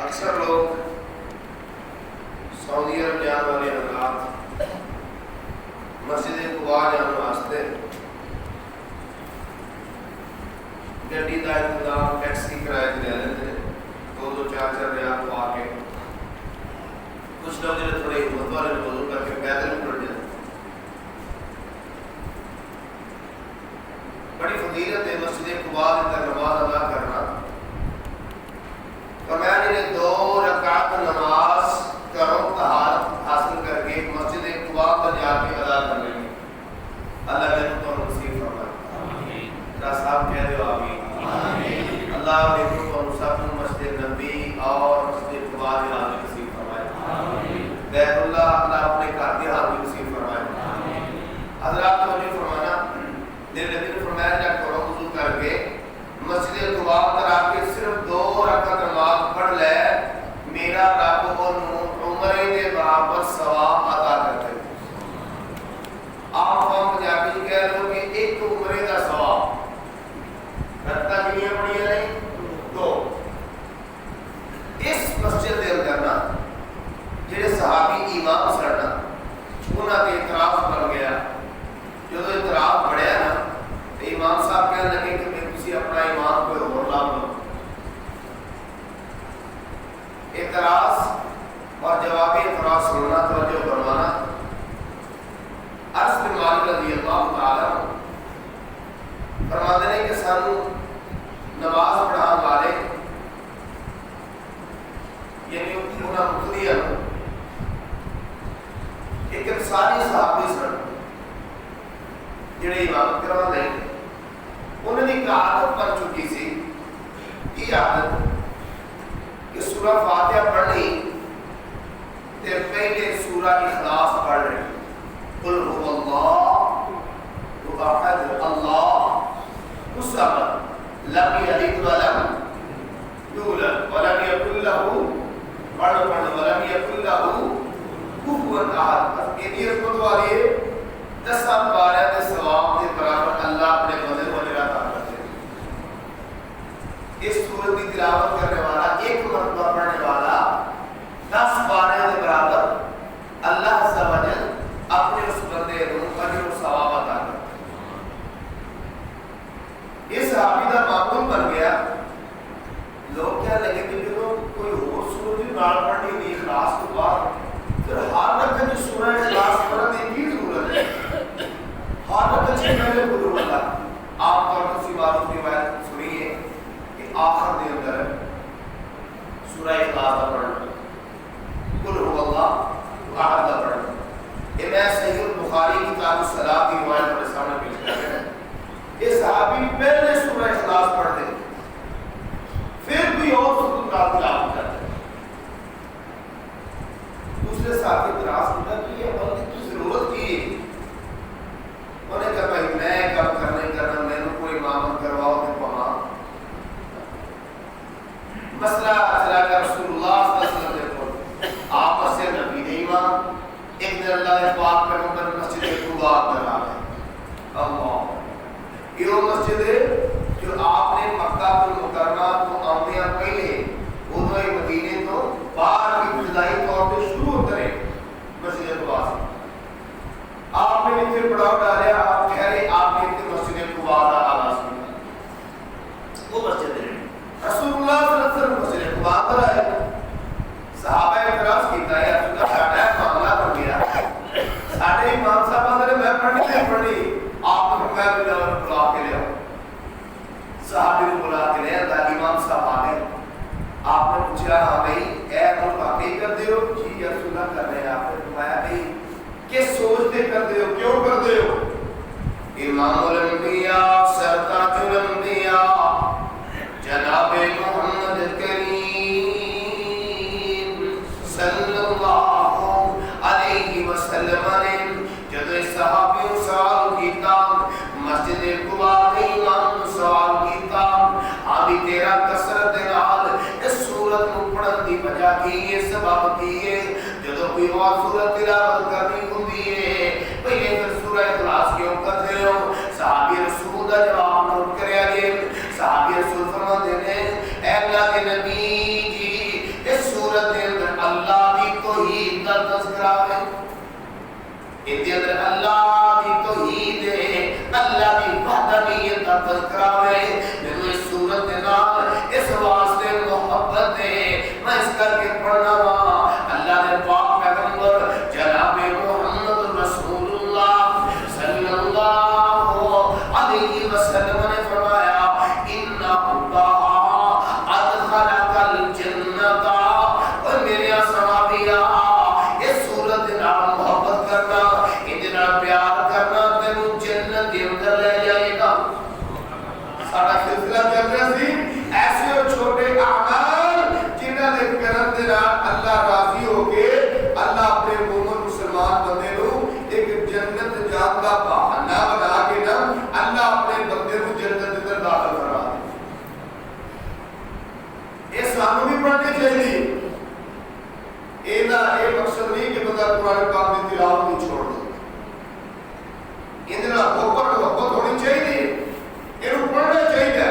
اکثر لوگ سعودی عرب جانے والے حضرات مسجد قباء جانے واسطے گڈی کا انتظام ٹیکسی کرایے لے لیتے ہیں، 2-4 ریال پا کے کچھ لوگ جو تھوڑے ہمت والے لوگ کر کے پیدل پڑ جاتے ہیں۔ بڑی فضیلت ہے مسجد قباء اندر نماز ادا کرنا۔ فرمایا نے 2 رکعت نماز کرو طہارت حاصل کر کے مسجد قباء پر جا کے ادا کر لیں۔ اللہ نے تو نصیب فرمائے آمین۔ ذرا صاحب کہہ دو آمین آمین۔ اللہ نے تو سب مسجد نبی اور مسجد قباء کی حاضری نصیب فرمائے آمین۔ بیت اللہ اللہ اپنے گھر کی حاضری نصیب فرمائے آمین۔ حضرات توجہ فرمانا، میرے نبی نے فرمایا جب کرو وضو کر کے مسجد قباء پر آ کے صرف 2 رکعت نماز پڑھ لے، میرا رب انہوں عمرے کے برابر ثواب عطا کرتے ہیں۔ آپ ہم پنجابی کہہ لو کہ ایک عمرے کا ثواب رکھتا کتنی پڑھی ہے نہیں 2۔ اس مسجد کے اندر نا جڑے صحابی امام سن نا انہاں کے اعتراض بن گیا۔ جب اعتراض بڑھیا نا تو امام صاحب کہنے لگے کہ میں کسی اپنا امام کوئی اور لا لو۔ اعتراض اور جواب اعتراض سننا توجہ فرمانا۔ انس بن مالک رضی اللہ تعالی عنہ فرماتے ہیں کہ سانو نماز پڑھان والے یعنی انہاں مقتدی ایک ساری صحابی سن جڑے امامت کرواندے انہوں نے عادت بن چکی سی یہ عادت کہ سورہ فاتحہ پڑھنی تے پہلے سورہ اخلاص پڑھ رہے قل هو اللہ احد اللہ الصمد لم یلد ولم یولد ولم یکن له ولم یکن له کفوا احد۔ یہ اس کو دوبارہ 10 بارہ کے ثواب کے برابر اللہ اپنے فضل و رحمت عطا کرتے ہیں۔ اس سورت کی تلاوت کرنے والا ایک مرتبہ پڑھنے والا 10 بارہ کے برابر اللہ عز و جل اپنے اس بندے کو اجر و ثواب عطا کرتے ہیں۔ اس صحابی کا معمول بن گیا، لوگ کیا لگے کہ جب کوئی اور سورت نال پڑھنی ہوئی اخلاص کے بعد پھر ہر رکعت میں سورہ اخلاص پڑھنے کی ضرورت ہے۔ ہر رکعت میں پہلے قل هو اللہ عام طور پر سی بات کی روایت سنی ہے کہ آخر دے اندر سورہ اخلاص پڑھنا، قل هو اللہ احد پڑھنا۔ یہ میں صحیح البخاری کتاب الصلاۃ کی روایت پر سامنے پیش کر رہا ہوں۔ یہ صحابی پہلے سورہ اخلاص پڑھ دے پھر بھی اور سورت کا تلاوت کرتے ہیں۔ دوسرے صحابی اعتراض کیا کہ یہ بندے کی ضرورت کی ہے۔ انہوں نے کہا بھائی میں کب کرنا میں نے کوئی امامت کرواؤ کہ وہاں مسئلہ چلا کر رسول اللہ صلی اللہ علیہ وسلم آپ سے نبی نے امام ایک دن اللہ نے پاک پیغمبر مسجد قباء پر آ گئے۔ اللہ یہ وہ مسجد ہے جو آپ نے مکہ المکرمہ کو آنے پہلے انہوں مدینے تو باہر کی ابتدائی طور پہ شروع کرے مسجد قباء سے۔ آپ نے اتنے پڑاؤ ڈالیا، آپ کہہ رہے آپ نے اتنے مسجد قباء کا آغاز کیا۔ وہ مسجد ہے رسول اللہ صلی اللہ علیہ وسلم مسجد قباء پر آئے، صحابہ اعتراض کیتا ہے رسول اللہ ساڈا معاملہ بن گیا، ساڈے امام صاحب نے میں پڑھنی نہیں پڑھنی، آپ نے فرمایا بلا بلا کے لے آؤ۔ صحابی کو بلا کے لے آیا، امام صاحب آ گئے۔ آپ نے پوچھا ہاں بھائی اے تم واقعی کر دے ہو؟ جی یا رسول اللہ کر رہے ہیں۔ آپ نے فرمایا بھائی کس سوچتے کر دے ہو، کیوں کر دے ہو؟ امام الانبیاء سرتاج الانبیاء جناب محمد کریم صلی اللہ علیہ وسلم نے جب صحابیوں سوال کیتا مسجد قباء کے امام سوال کیتا ابھی تیرا کثرت نال اس سورت کو پڑھن دی وجہ کی ہے، سبب کی ہے جب کوئی اور سورت تلاوت کرنی ہوندی ہے پہلے پھر سورہ اخلاص کیوں کرتے ہو؟ صحابی رسول کا جواب نوٹ کریا جائے۔ صحابی رسول فرماتے ہیں اے اللہ کے نبی جی اس اندے اندر اللہ دی توحید ہے، اللہ دی وحدانیت دا تذکرہ ہے۔ مینوں اس صورت دے نال اس واسطے محبت ہے، میں اس کر کے پڑھنا وا اللہ دے پاک پیغمبر جناب محمد رسول اللہ صلی اللہ علیہ وسلم نے فرمایا ان اللہ ادخلک الجنۃ، اور میرے صحابیہ اس صورت دے نال محبت کرنا، اندے نال پیار کرنا تینوں جنت دے اندر لے جائے گا۔ سارا سلسلہ چل رہا سی ایسے چھوٹے اعمال جنہاں دے کرن دے نال اللہ راضی ہو کے اللہ اپنے مومن مسلمان بندے نو ایک جنت جان دا بہانہ بنا کے نا اللہ اپنے بندے کو جنت دے اندر داخل کرا دے۔ یہ سانوں بھی پڑھنے چاہیے، یہ مقصد نہیں کہ بندہ قرآن پاک کی تلاوت نہیں چھوڑ دے، اندر محبت ہونی چاہیے، یہ پڑھنا چاہیے۔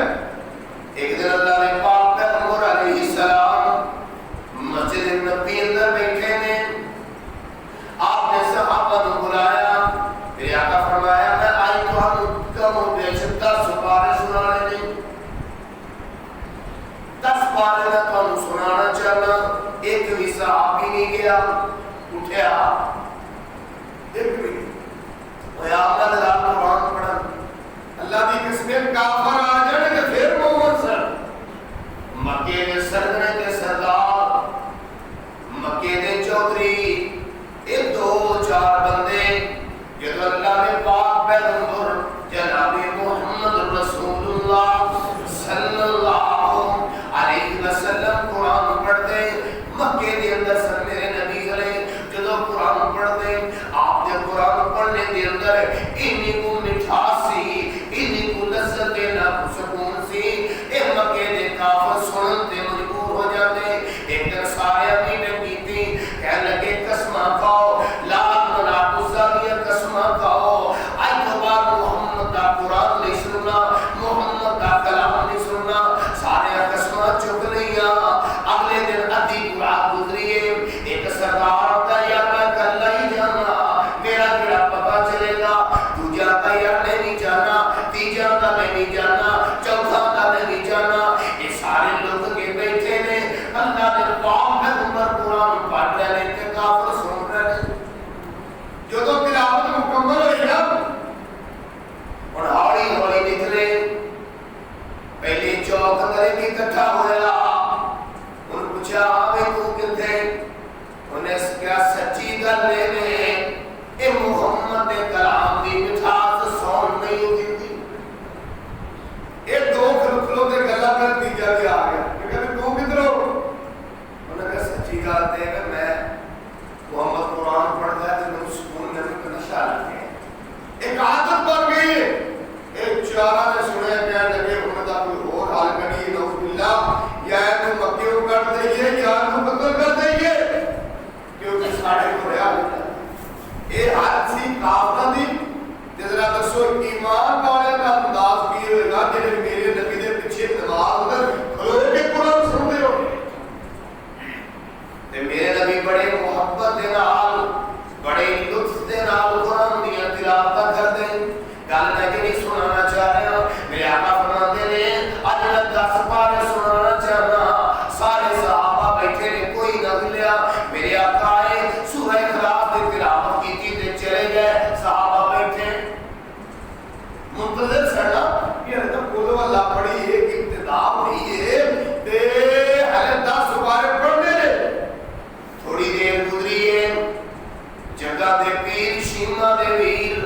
ایک دن اللہ نے پاک پیغمبر علیہ السلام مسجد نبی اندر بیٹھے نے، آپ نے صحابہ کو بلایا، میرے آقا فرمایا میں آئی تو ہم کم ہو گئے 10 پارے سنانے نہیں، 10 پارے میں تو ہم سنانا چاہنا، ایک بھی صحابی نہیں گیا اٹھیا، ایک بھی یا اللہ نے قرآن پڑھا، اللہ دی قسمیں کافر آ جانے کہ پھر مومن سر مکے دے سردنے کے سردار، مکے دے چودھری، ایک 2-4 بندے جب اللہ نے پاک پیغمبر جناب محمد رسول اللہ صلی اللہ علیہ وسلم قرآن پڑھتے مکے دے اندر سر میرے نبی علیہ جدو قرآن پڑھتے آپ نے قرآن پڑھنے دے اندر انہی کو مٹھاسی انہی کو لذت دینا سکون سی، اے مکے دے کافر سنتے مجبور ہو جاتے، ایک دن سارے امینے پیتی کہنے لگے قسمہ کھاؤ لات منات الزاویہ قسمہ کھاؤ، آج تو بعد محمد کا قرآن نہیں سننا، محمد کا کلام نہیں سننا، سارے قسمہ چک لیا۔ اگلے دن ادھی قرآن گزریے، ایک سردار ہوتا ہے یا میں کل نہیں جانا، میرا کڑا پتا چلے گا، تو جاتا یا نہیں جانا، تیجا کا نہیں جانا، چوتھا کا نہیں جانا، یہ سارے لوگ کے بیٹھے نے اللہ نے پاک پیغمبر قرآن پڑھ رہے ہیں کہ کافر سن رہے ہیں۔ جو تو تلاوت مکمل ہوئی نا اور ہاڑی ہوئی نکلے، پہلے چوک اندر بھی اکٹھا ہویا، ان پوچھا آوے تو کتے، انہیں کیا سچی گل لے میں اے محمد کلام دی مٹھاس سون نہیں ہوتی تھی۔ یہ 2 کھلو کے گلا کر تیجا بھی آ گیا کہ کبھی تو کدھر ہو، انہوں نے کہا سچی گل دے کہ میں محمد قرآن پڑھ گیا تو میں سکون نبی کا نشہ لگے، ایک عادت بن گئی ہے۔ ایک چارہ نے سنے کہنے لگے محمد آپ کوئی اور حال کریے نعوذ باللہ، یا انہوں مکے کو کر دئیے یا انہوں قتل کر دئیے، کیونکہ ساڑھے کو رہا لیتا ہے۔ یہ حد سی کافرہ دی جزرہ دسو ایمان والے کا انداز کیے ہوئے گا کہ میرے نبی دے پیچھے نماز اندر کھلو کے قرآن سن دے ہو، تے میرے نبی بڑے محبت دے نال بڑے لطف دے نال قرآن دیا تلاوت کر دیں۔ گل میں کہ نہیں سنانا چاہ رہا، میرے آقا فرماتے نے اج میں 10 پارے سنانا چاہنا، سارے صحابہ بیٹھے نے کوئی نہ لیا، میرے آقا آئے سورہ اخلاص دی تلاوت کی تھی تے چلے گئے، صحابہ بیٹھے منتظر سڑنا یہ تو بولو اللہ پڑھی ہے ابتدا ہوئی ہے تے ہلے 10 پارے پڑھنے نے، تھوڑی دیر گزری ہے، جگہ دے پیر شیمہ دے ویر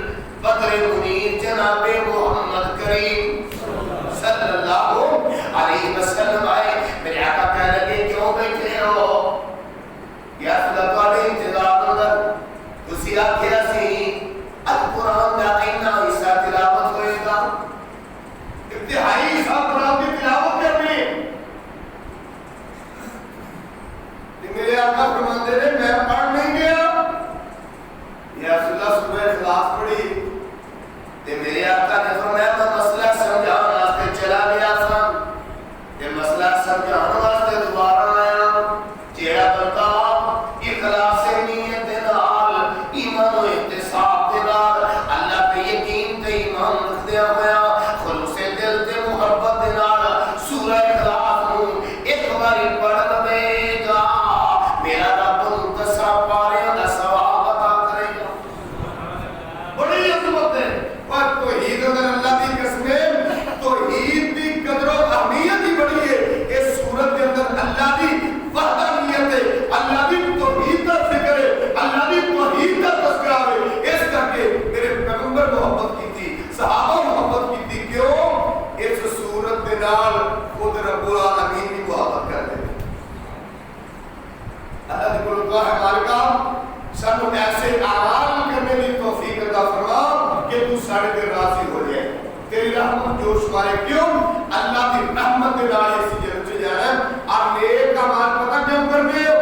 بدر منیر جناب محمد کریم صلی اللہ علیہ وسلم آئے، میرے آقا کہنے لگے کیوں بیٹھے ہو یا اللہ تعالی انتظار اندر کسی آکھیا سی قرآن دا اینا حصہ تلاوت ہوئے گا، انتہائی حصہ قرآن کی تلاوت کرنی، میرے آقا فرماتے نے میں پڑھ نہیں گیا، یا رسول اللہ سورہ اخلاص پڑھی، تے میرے آقا نے فرمایا میں مسئلہ سمجھانے واسطے چلا گیا تھا، تے مسئلہ سمجھانے واسطے دوبارہ آیا، جیڑا بندہ اخلاص نیت دے نال ایمان و احتساب دعا ہے مالکا سانو ایسے اعمال کرنے کی توفیق عطا فرما کہ تو سارے دے راضی ہو جائے تیری رحمت جوش مارے کیوں اللہ کی رحمت دے نال اس جنت چ جانا اور نیک اعمال پتہ کیوں کرنے ہو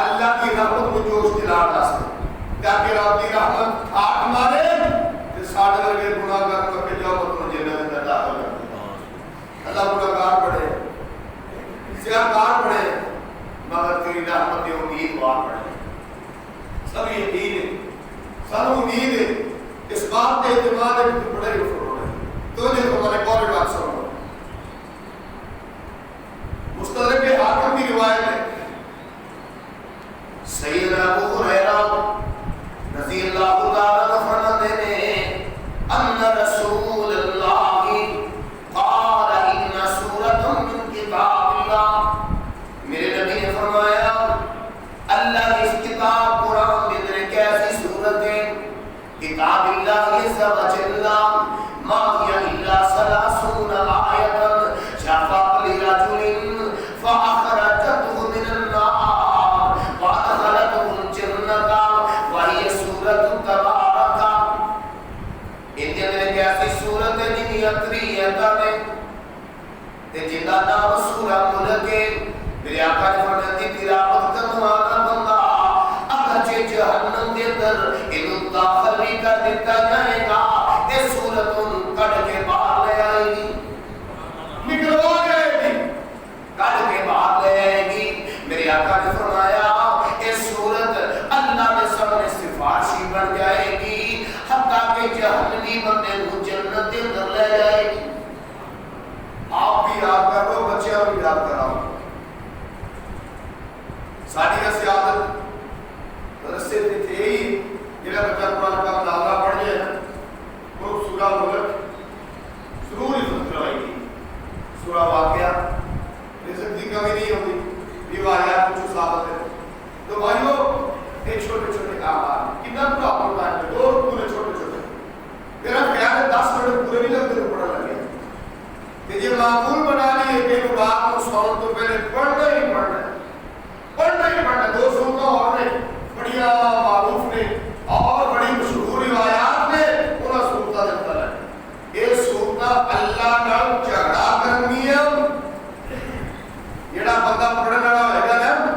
اللہ کی رحمت کو جوش دلانے واسطے تاکہ رب کی رحمت ہاتھ مارے تے ساڈے ورگے گناہگار کو کہ جاؤ تو جنت میں داخل کر اللہ گناہگار پڑے سیاہکار پڑے مگر تیری رحمت کی امید وار پڑے سب یقین ہے سب امید ہے اس بات کے اعتماد ہے کہ بڑے فرور ہے تو نے تمہارے قول بات سنو مستدرک حاکم کی روایت ہے سیدنا ابو ہریرہ رضی اللہ تعالی عنہ فرماتے ہیں ان رسول اللہ قال ان سورۃ من کتاب اللہ میرے نبی نے فرمایا اللہ کی اس کتاب قرآن کے اندر ایک ایسی سورت ہے کتاب اللہ عز و جل ما هي الا 30 آیۃ شفاء لرجل فاخرجته من النار وادخلته الجنة وهي سورۃ تبارک ان کے اندر ایک ایسی سورت ہے جن کی اکثریت ہے تے جن کا نام سورہ ملک ہے میرے آقا نے فرمایا کہ تلاوت کرنے والا بندہ اگرچہ جہنم کے اندر انہوں داخل بھی کر دیتا جائے گا یہ سورت کٹ کے باہر لے آئے گی نکلوا جائے گی کٹ کے باہر لے آئے گی میرے آقا نے فرمایا یہ سورت اللہ کے سامنے سفارشی بن جائے گی حتیٰ کہ جہنمی بندے کو جنت کے اندر لے جائے گی آپ بھی یاد کر رہو بچے بھی یاد کراؤ ساری کا سیادت رسے تھے ہی جنہا بچہ قرآن کا مطالعہ پڑھ جائے وہ سورہ ملک ضرور حفظ کروائی گی سورہ واقعہ رزق کی کمی نہیں ہوگی روایات کچھ ثابت ہے تو بھائیو ایک چھوٹے چھوٹے اعمال کتنا پورا ہوتا ہے دو پورے چھوٹے چھوٹے میرا خیال ہے 10 منٹ پورے نہیں لگتے پڑھا لگے کہ یہ معمول بنا لیے کہ رات کو سونے تو پہلے پڑھنا ہی پڑھنا ہے پڑھنا ہی پڑھنا دو سورتوں اور نے بڑیا معروف نے اور بڑی مشہور روایات نے انہاں سورتاں دے متعلق یہ سورتاں اللہ نال جھگڑا کرنی ہے جڑا بندہ پڑھنے والا ہوئے گا نا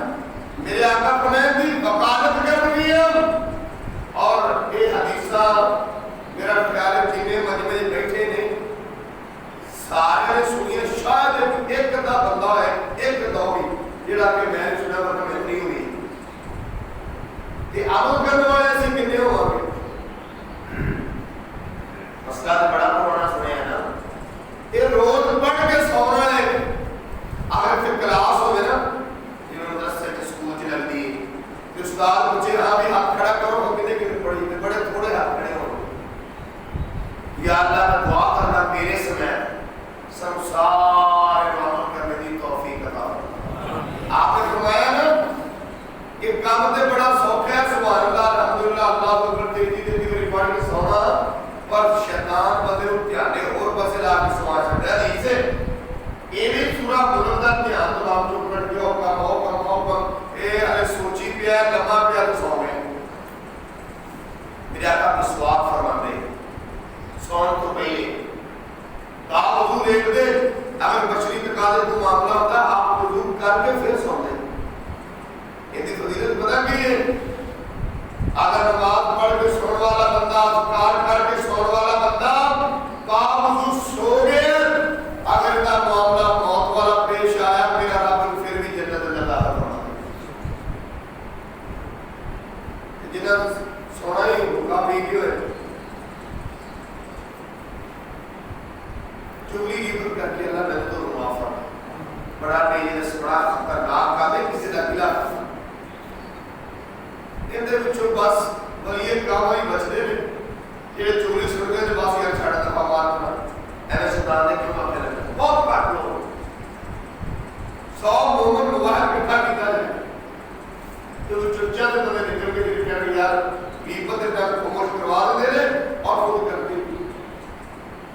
میرے آقا فرمایا کہ وکالت کرنی ہے اور یہ حدیثاں میرا خیال ہے جنہیں مجمع بیٹھے نے سارے نے سنیے شاید ایک دا بندہ ہے ایک دا بھی جڑا کہ میں نے سنا ورنہ میں نہیں ہوئی کہ عمل کرنے والے ایسے کتنے ہو گے مسئلہ تو بڑا پرانا سنے ہیں نا یہ روز پڑھ کے سونا ہے اگر پھر کلاس ہوئے نا جنہوں نے 10 سے سکول چ لگ دی کہ استاد مجھے ہاں بھی ہاتھ کھڑا کرو وہ کتنے کتنے پڑھی تھے بڑے تھوڑے ہاتھ کھڑے ہو یا اللہ کا دعا کرنا میرے سمیت سب سارے عمل کرنے کی توفیق عطا آپ نے فرمایا نا کہ کام تے بڑا سوکھا ہے سبحان اللہ الحمدللہ اللہ اکبر تیری تیری پڑھ کے سونا پر شیطان بندے کو دھیانے اور پاسے لا کے سوا چھڑیا نہیں سے یہ بھی سورہ ملک دا دھیان تو آپ جو پڑھ کے کم اے ارے سوچی پیا لمحہ پیا تو سو گئے میرے آقا مسواک فرماتے سون تو پہلے آپ وضو دیکھ دے اگر بشری تقاضے کو معاملہ ہوتا ہے آپ وضو کر کے پھر سو دیں یہ دی فضیلت پتہ کی ہے اگر نماز پڑھ کے سونے والا بندہ اذکار کر کے سونے والا بندہ باوضو سو گئے اگر کا معاملہ موت والا پیش آیا میرا رب پھر بھی جنت میں داخل فرما دے جنہاں سونا ہی کافی کیوں ہے چگلی کی پر کر کے اللہ نے تو معاف بڑا ڈینجرس بڑا خطرناک کام ہے کسی کا گلا اندر وچوں بس ولی کام ہی بچدے نے کہ چگلی سن کے بس یار چھڑ دفعہ مار کر ایویں شیطان نے کیوں کرتے رہتے بہت کٹ لوگ 100 مومن مبارک اکٹھا کیتا ہے تو چرچا سے تو نکل کے کہتے یار غیبت کا کومش کروا دے رہے اور خود کرتے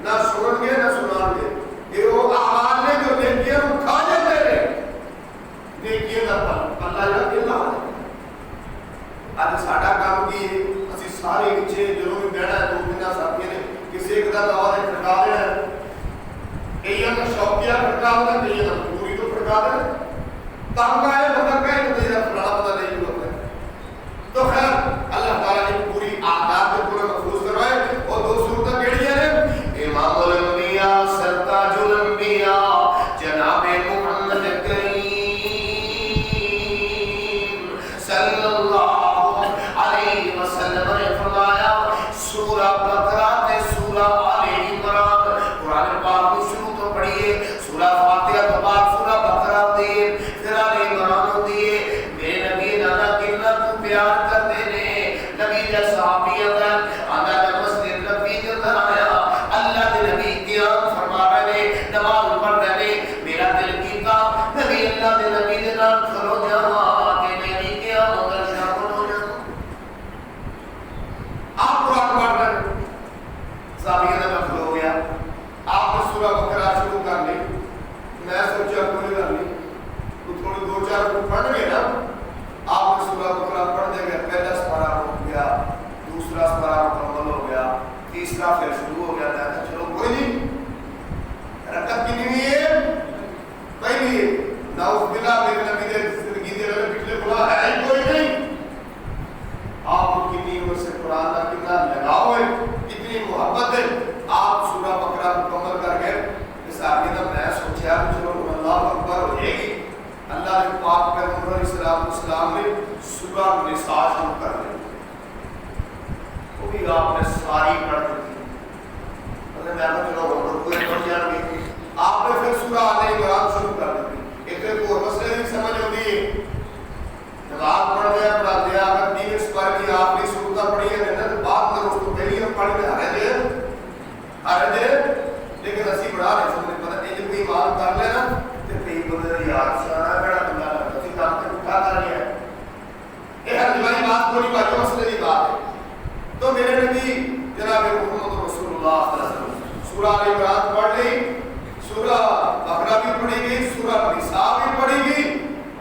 نہ سنن گے نہ سنان گے یہ وہ اعمال نے جو نیکیاں کھا جاتے ہیں نیکیاں کا پل اللہ یا اللہ اج ساڈا کام کی ہے اسی سارے پیچھے جدوں بھی بہنا ہے دو دن ساتھی نے کسی ایک دا دعوی نے کھڑکا دینا ہے کئی نے شوقیہ کھڑکا دینا کئی نے پوری تو کھڑکا دینا تنگ آئے بندہ کہے تو میرا فلانا پتہ نہیں ہوتا ہے تو خیر اللہ تعالیٰ نے پوری آداب کو پورا محفوظ کروائے اور دو صورتیں کیڑیاں ہیں امام الانبیاء سرتاج الانبیاء جناب محمد کریم صلی اللہ علیہ وسلم نے فرمایا سورہ بقرہ تے سورہ آل عمران قرآن پاک کو شروع تو پڑھیے سورہ فاتحہ تو بعد سورہ بقرہ دیے پھر آل عمران دیے میرے نبی نانا کتنا تو پیار کرتے نے نبی جا صحابیت آنا جا مسجد نبی جو در آیا اللہ دے نبی قیام فرما رہے نماز پڑھ رہے میرا دل کیتا نبی اللہ دے نبی دے نام کھلو جاوا کہ میری قیام اگر شامل ہو جاؤ آپ قرآن پڑھ رہے صحابیت میں کھلو گیا آپ نے سورہ بقرہ شروع کر لی میں سوچا کوئی کر لی تو تھوڑی دو چار کو پڑھ گئے نا آپ نے سورہ بقرہ پڑھ دے گئے پہلا سپارہ ہو گیا دوسرا سپارہ مکمل ہو گیا تیسرا پھر شروع ہو گیا تھا چلو کوئی نہیں رکعت کی نہیں ہے پہلی نعوذ باللہ میرے نبی دے زندگی دے رہے پچھلے بلا ہے ہی کوئی نہیں آپ کی نیمت سے قرآن کا کتنا لگاؤ ہے کتنی محبت ہے آپ سورہ بقرہ مکمل کر گئے اس آگے نہ میں سوچا چلو اللہ اکبر ہو جائے گی اللہ نے پاک پیغمبر علیہ السلام نے سورہ نساء شروع کر دی وہ بھی آپ نے ساری پڑھ دی میں نے چلو عمر کو پڑھ جان گے آپ نے پھر سورہ آل عمران شروع کر دی ایک اور مسئلے کی سمجھ ہوتی ہے نماز پڑھ دیا پڑھا دیا اگر تین اس پر کی آپ نے سورتیں پڑھی ہے تو بات میں اس کو پہلی ہم پڑھ کے ہر دے لیکن اسی بڑھا رہے سمجھے پتہ نہیں جب کوئی بات کر لینا تو کئی بندے یاد سانا بڑا بندہ لگتا اسی کام سے اٹھا کر لیا ہے یہ ہر جوانی بات کو نہیں بات مسئلے کی بات ہے تو میرے نبی جناب محمد رسول اللہ صلی اللہ علیہ وسلم سورہ آل عمران پڑھ لی سورہ بقرہ بھی پڑھی گئی سورہ نساء بھی پڑھی گئی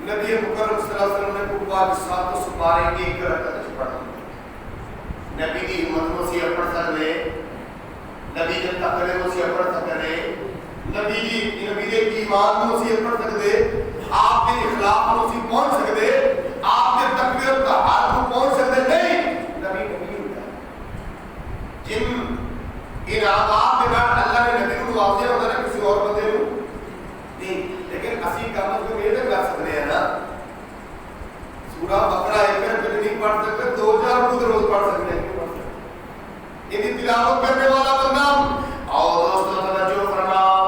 نبی مکرم صلی اللہ علیہ وسلم نے قربان ساتوں سپارے کی ایک رکعت پڑھا نبی کی ہمت کو سی پڑھ سکتے نبی کے تقوی کو سی پڑھ سکتے نبی کے ایمان کو سی پڑھ سکتے آپ کے اخلاق کو سی پہنچ سکتے آپ کے تقوی کا حال کو پہنچ سکتے نہیں نبی ہوتا جن انعامات کے بعد اللہ نے نبی کو واضح ہوتا ہے کسی اور بندے کو نہیں لیکن اسی کامت کو یہ کر سکتے ہیں نا سورہ بقرہ ایک منٹ میں نہیں پڑھ سکتے 2000 خود روز پڑھ سکتے ہیں یعنی تلاوت کرنے والا بندہ اور دوستوں توجہ فرماؤ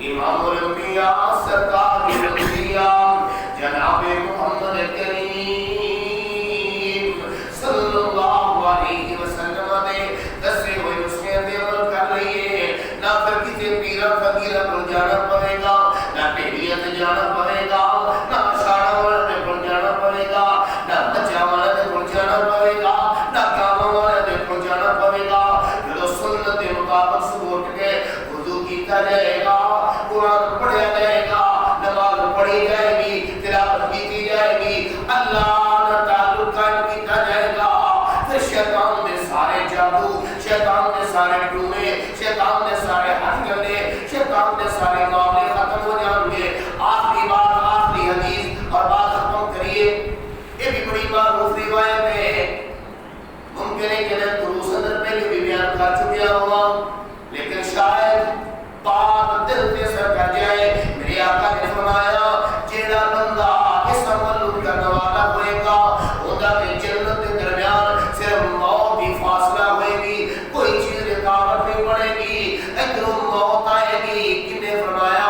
امام الانبیاء سرکار الانبیاء جناب محمد کریم صلی اللہ علیہ وسلم نے دسے ہوئے نسخے پہ عمل کر رہی ہے نہ پھر کسی پیرا فقیرہ پر جانا پڑے گا نہ ٹیڑیت جانا پڑے گا نہ اشارہ والے پر جانا پڑے گا نہ بچہ والے پر جانا پڑے گا نہ کام والے پر جانا پڑے گا جو سنت کے مطابق صبح اٹھ کے وضو کیتا جائے گا قرآن پڑھا جائے گا نماز پڑھی جائے گی تلاوت کی جائے گی اللہ نہ تعلق قائم کیتا جائے گا پھر شیطان نے سارے جادو شیطان نے سارے ٹونے شیطان نے سارے ہاتھ گندے شیطان نے سارے معاملے ختم ہو جائیں گے آخری بات آخری حدیث اور بات ختم کریے یہ بھی بڑی معروف روایت ہے ممکن ہے کہ میں دروس اندر پہلے بھی بیان کر چکیا ہوا لیکن شاید بات دل پہ سر کر جائے میرے آقا نے فرمایا جیڑا بندہ اس عمل کرنے والا ہوئے گا ہوگا کہ جنت کے درمیان صرف موت ہی فاصلہ ہوئے گی کوئی چیز رکاوٹ نہیں پڑے گی ایک موت آئے گی کنے فرمایا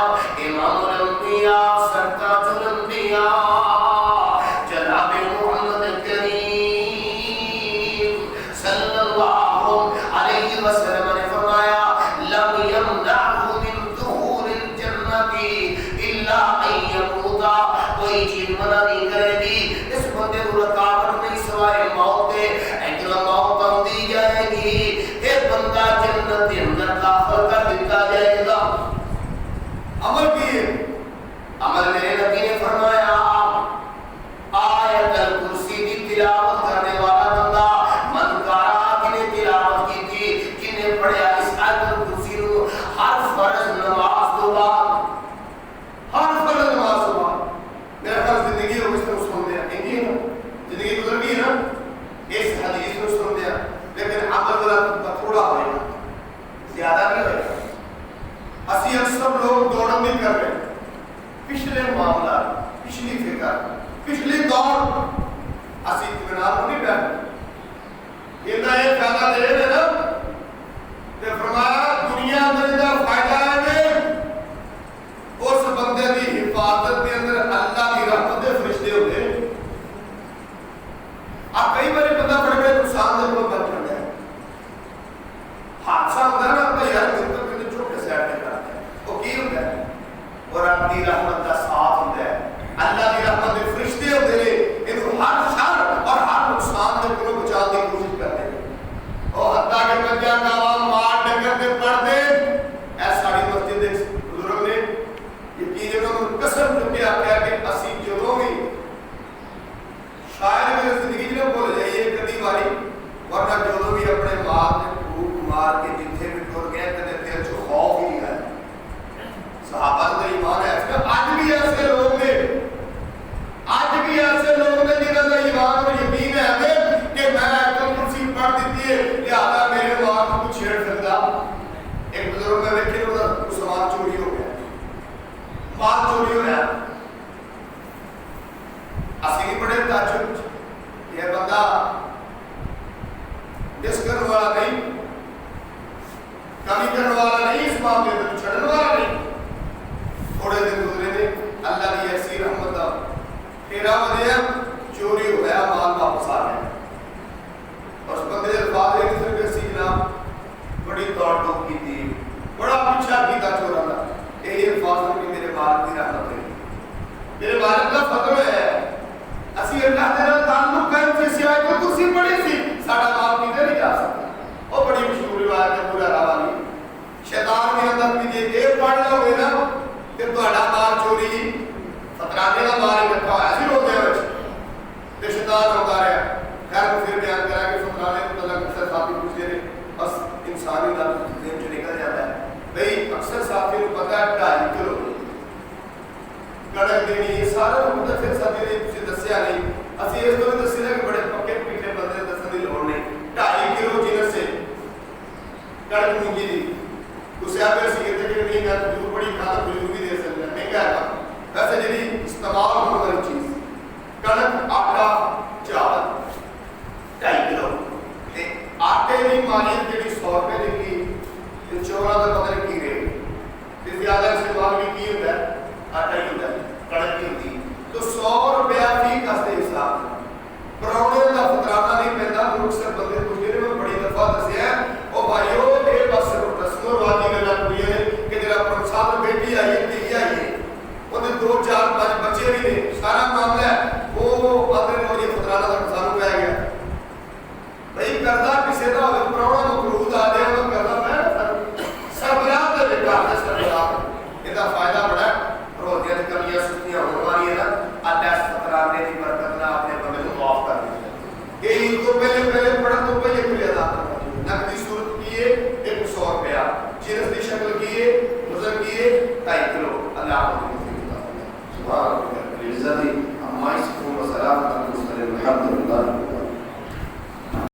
پچھلی فکر پچھلی دور اسی اطمینان نہیں بیٹھ یہ فائدہ دے رہے نا تے فرمایا دنیا اندر دا فائدہ ہے اس بندے دی حفاظت دے اندر اللہ دی رحمت دے فرشتے ہوتے کئی بار بندہ بڑے بڑے نقصان دے کو بچ جاتا ہے حادثہ ہوتا ہے نا تو یار بالکل کتنے چھوٹے سیٹ پہ کرتا ہے وہ کی ہوتا ہے اور رب دی رحمت کا ساتھ ہوتا ہے اللہ دی رحمت دے فرشتے ہوتے ہیں انہوں ہر شر اور ہر نقصان دے کو بچانے کی کوشش کرتے ہیں اور حتیٰ کہ بندیاں کا عوام مار ڈنگر دے پڑھ دے ایسا ساری مسجد دے بزرگ نے یقین انہوں نے قسم چکے آکھیا کہ اسی جدوں بھی شاید میرے زندگی جنہوں بول جائیے کدی باری ورنہ جدوں بھی اپنے مال نے بھوک مار کے جتھے بھی ٹر گئے کدے دل چ خوف ہی نہیں ہے صحابہ کا ایمان ہے آج بھی ایسے لوگ نے جنہوں کا ایمان اور یقین ہے کہ میں ایکل کرسی پڑھ دیتی ہے لہذا میرے مال کو چھیڑ سکتا ایک بزرگ میں دیکھے ادھر سامان چوری ہو گیا مال چوری ہو گیا اسی نہیں پڑھے تعجب یہ بندہ جس کرنے والا نہیں کمی کرنے والا نہیں اس معاملے میں چھڑنے والا نہیں تھوڑے دن گزرے نے اللہ کی ایسی رحمت دا پھیرا ودیا چوری ہو گیا مال واپس آ گیا اور اس بندے الفاظ ایک صرف اسی جناب بڑی دوڑ دوڑ کی تھی بڑا پیچھا کیتا چورا تھا یہ الفاظ کہ میرے مالک کی رحمت ہے میرے مالک کا فضل ہے اسی اللہ تعالی تعلق قائم سے سیاہ کو کرسی پڑی سی ساڑا مال کیتے نہیں جا سکتا وہ بڑی مشہور روایت ہے پورا راوالی شیطان کے اندر بھی یہ پڑھ لو گے نا کہ تہاڈا مال چوری فترانے کا مال اکٹھا ہوا ایسی روتے ہیں تے شیطان ہوتا رہا خیر کو پھر بیان کرا کہ فترانے کو تلک اکثر ساتھی پوچھتے ہیں بس انسانی دل ذہن سے نکل جاتا ہے بھئی اکثر ساتھی کو پتہ ہے 2.5 کلو کڑک دینی یہ سارا متفق ساتھی نے کچھ دسیا نہیں اسی اس کو دسیا کہ بڑے پکے پیٹھے بندے دسن دی لوڑ نہیں 2.5 کلو جنس سے کڑک مونگی دی اسے آپ ایسی کہتے کہ نہیں ہے جو بڑی کھانا بزرگ بھی دے سکتے ہیں مہنگا ہے ویسے جی استعمال ہونے والی چیز کڑک آٹا چاول 2.5 کلو آٹے کی مالیت جی 100 روپے لکھی چورا کا پتہ نہیں کی رہے زیادہ استعمال بھی کی ہوتا ہے آٹا ہی ہوتا ہے کڑک کی ہوتی تو 100 روپیہ فی کستے حساب پروڑے کا فطرانہ نہیں پہنتا اکثر بندے پوچھتے ہیں میں بڑی دفعہ دسیا ہے او بھائیو یہ بس رسم و رواجی گلا کوئی ہے کہ جرا پرساد بیٹی آئی ہے تھی آئی وہ 2 4 5 بچے بھی نے سارا معاملہ ہے وہ ادھر نو یہ فطرانہ کا مسالو پہ گیا بھائی کردہ کسی دا پروڑا مقروض آ جائے وہ کردہ میں سربراہ دے بیٹا ہے سربراہ یہ دا فائدہ بڑا ہے روزیاں کمیاں سستیاں ہونے والی ہے نا اللہ فطرانے کی برکت نہ اپنے بندے کو معاف کر دے یہ عید کو پہلے پڑھا تو پہلے کھلے ادا کرنا نقدی صورت کیے 100 روپیہ جنس دی شکل کیے وزن کیے 2.5 کلو اللہ آپ کو سبحان اللہ العزت اما اسکو و سلام علی المرسلین الحمد للہ